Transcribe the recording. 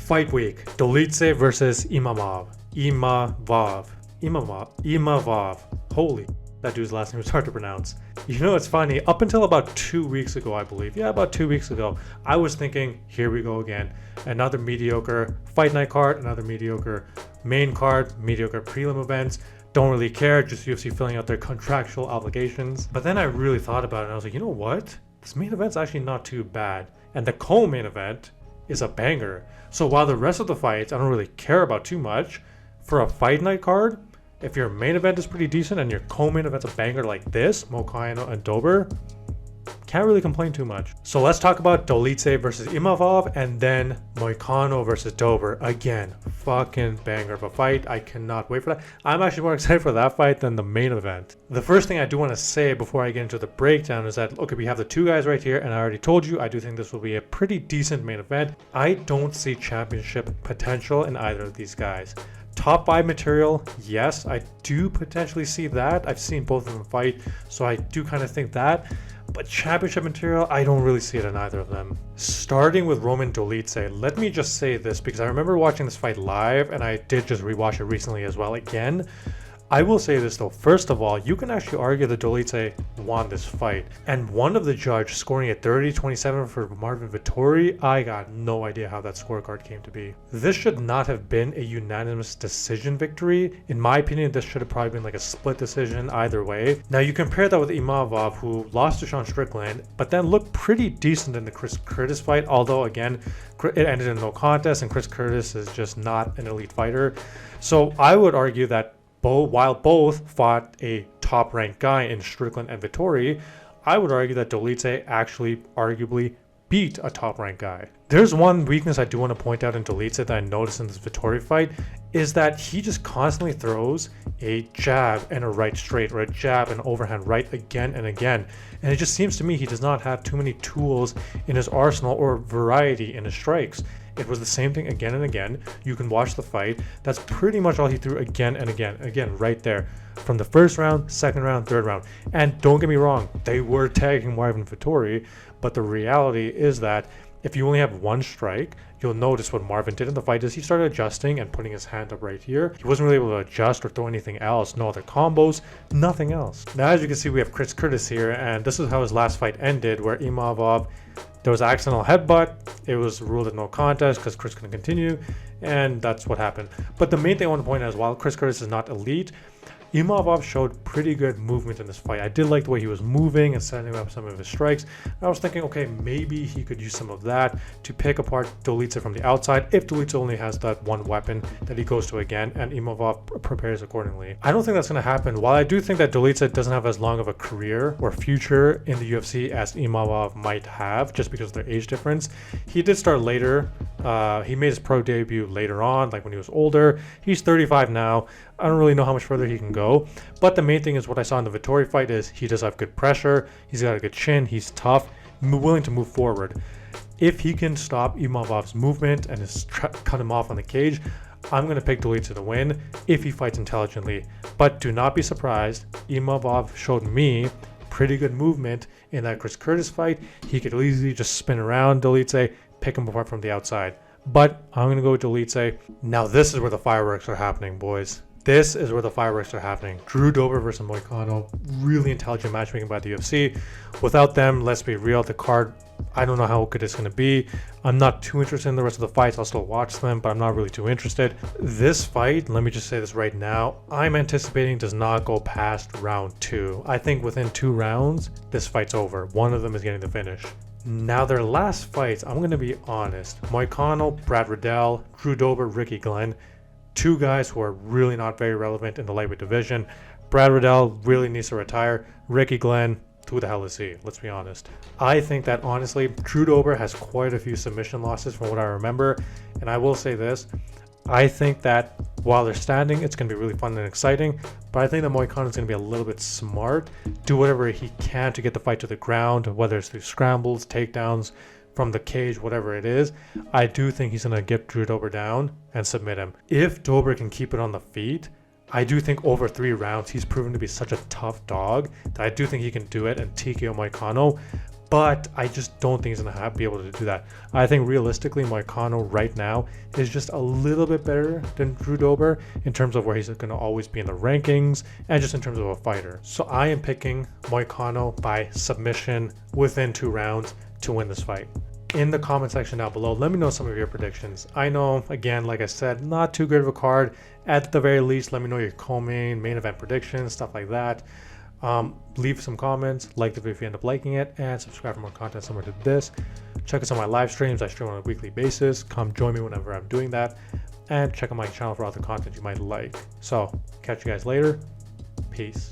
Fight week. Dolidze versus Imamov. Imamov. Holy, that dude's last name is hard to pronounce. You know, it's funny. Up until about 2 weeks ago, I believe. Yeah, about 2 weeks ago, I was thinking, here we go again. Another mediocre fight night card, another mediocre main card, mediocre prelim events. Don't really care, just UFC filling out their contractual obligations. But then I really thought about it and I was like, you know what? This main event's actually not too bad. And the co-main event is a banger. So while the rest of the fights I don't really care about too much, for a fight night card, if your main event is pretty decent and your co-main event's a banger like this, Moicano and Dober, can't really complain too much. So let's talk about Dolidze versus Imamov and then Moicano versus Dober. Again, fucking banger of a fight. I cannot wait for that. I'm actually more excited for that fight than the main event. The first thing I do want to say before I get into the breakdown is that, okay, we have the two guys right here, and I already told you, I do think this will be a pretty decent main event. I don't see championship potential in either of these guys. Top 5 material, yes, I do potentially see that. I've seen both of them fight, so I do kind of think that. But championship material, I don't really see it in either of them. Starting with Roman Dolidze, let me just say this because I remember watching this fight live and I did just rewatch it recently as well again. I will say this though, first of all, you can actually argue that Dolidze won this fight. And one of the judges scoring at 30-27 for Marvin Vettori, I got no idea how that scorecard came to be. This should not have been a unanimous decision victory. In my opinion, this should have probably been like a split decision either way. Now you compare that with Imamov, who lost to Sean Strickland, but then looked pretty decent in the Chris Curtis fight, although again, it ended in no contest and Chris Curtis is just not an elite fighter. So I would argue that while both fought a top-ranked guy in Strickland and Vettori, I would argue that Dolidze actually arguably beat a top-ranked guy. There's one weakness I do want to point out in Dolidze that I noticed in this Vettori fight, is that he just constantly throws a jab and a right straight, or a jab and overhand right again and again. And it just seems to me he does not have too many tools in his arsenal or variety in his strikes. It was the same thing again and again. You can watch the fight. That's pretty much all he threw again and again. Again, right there. From the first round, second round, third round. And don't get me wrong, they were tagging Marvin Vettori, but the reality is that if you only have one strike, you'll notice what Marvin did in the fight is he started adjusting and putting his hand up right here. He wasn't really able to adjust or throw anything else, no other combos, nothing else. Now, as you can see, we have Chris Curtis here, and this is how his last fight ended, where Imamov, there was an accidental headbutt. It was ruled a no contest because Chris couldn't continue, and that's what happened. But the main thing I want to point out is while Chris Curtis is not elite, Imamov showed pretty good movement in this fight. I did like the way he was moving and setting up some of his strikes. I was thinking, okay, maybe he could use some of that to pick apart Dolidze from the outside if Dolidze only has that one weapon that he goes to again and Imamov prepares accordingly. I don't think that's going to happen. While I do think that Dolidze doesn't have as long of a career or future in the UFC as Imamov might have just because of their age difference, he did start later. He made his pro debut later on, like when he was older. He's 35 now. I don't really know how much further he can go. But the main thing is what I saw in the Vettori fight is he does have good pressure. He's got a good chin. He's tough, willing to move forward. If he can stop Imamov's movement and cut him off on the cage, I'm going to pick Dolidze to win if he fights intelligently. But do not be surprised. Imamov showed me pretty good movement in that Chris Curtis fight. He could easily just spin around Dolidze, pick him apart from the outside. But I'm going to go with Dolidze. Now this is where the fireworks are happening, boys. This is where the fireworks are happening. Drew Dober versus Moicano. Really intelligent matchmaking by the UFC. Without them, let's be real, the card, I don't know how good it's going to be. I'm not too interested in the rest of the fights. I'll still watch them, but I'm not really too interested. This fight, let me just say this right now, I'm anticipating does not go past round 2. I think within 2 rounds, this fight's over. One of them is getting the finish. Now their last fights, I'm going to be honest. Moicano, Brad Riddell, Drew Dober, Ricky Glenn. 2 guys who are really not very relevant in the lightweight division. Brad Riddell really needs to retire. Ricky Glenn, who the hell is he? Let's be honest. I think that honestly, Drew Dober has quite a few submission losses from what I remember. And I will say this, I think that while they're standing, it's going to be really fun and exciting. But I think that Moicano is going to be a little bit smart. Do whatever he can to get the fight to the ground, whether it's through scrambles, takedowns, from the cage, whatever it is. I do think he's going to get Drew Dober down and submit him. If Dober can keep it on the feet, I do think over 3 rounds, he's proven to be such a tough dog that I do think he can do it and TKO Moicano. but I just don't think he's going to be able to do that. I think realistically, Moicano right now is just a little bit better than Drew Dober in terms of where he's going to always be in the rankings and just in terms of a fighter. So I am picking Moicano by submission within 2 rounds to win this fight. In the comment section down below, let me know some of your predictions. I know, again, like I said, not too great of a card. At the very least, let me know your co-main, main event predictions, stuff like that. Leave some comments, like the video if you end up liking it, and subscribe for more content similar to this. Check out some of my live streams. I stream on a weekly basis. Come join me whenever I'm doing that, and check out my channel for other content you might like. So catch you guys later. Peace.